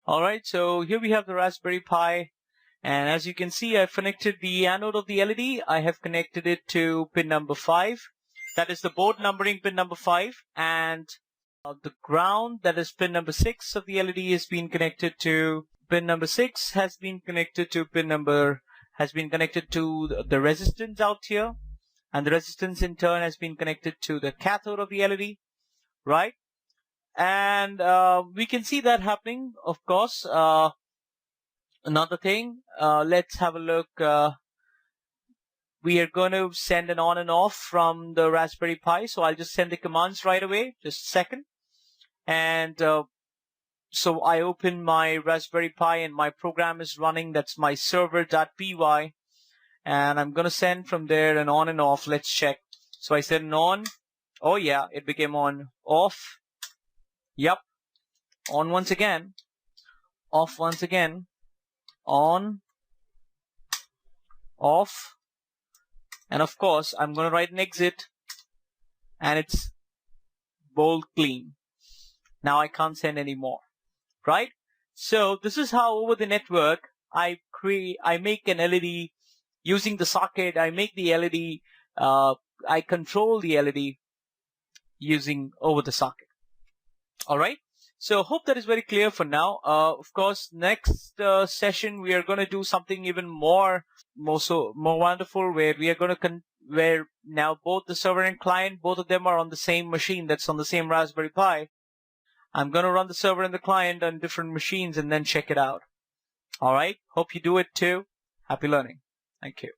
All right, so here we have the Raspberry Pi, and as you can see, I've connected the anode of the LED. I have connected it to pin number 5. That is the board numbering pin number 5, and the ground, that is pin number 6 of the LED, has been connected to pin number 6, has been connected to the resistance out here, and the resistance in turn has been connected to the cathode of the LED, right? And we can see that happening, of course. Another thing, let's have a look. We are going to send an on and off from the Raspberry Pi, so I'll just send the commands right away, just a second. And so I open my Raspberry Pi and my program is running. That's my server.py, and I'm going to send from there an on and off. Let's check. So I said an on. Oh yeah, it became on. Off. Yep. On once again. Off once again. On. Off. And of course, I'm going to write an exit. And it's bold clean. Now I can't send any more. Right? So this is how over the network I make an LED using the socket. I make the LED. I control the LED using over the socket. All right. So hope that is very clear for now. Of course, next session we are going to do something even more wonderful, where we are going to where now both the server and client, both of them are on the same machine that's on the same Raspberry Pi. I'm going to run the server and the client on different machines and then check it out. All right. Hope you do it too. Happy learning. Thank you.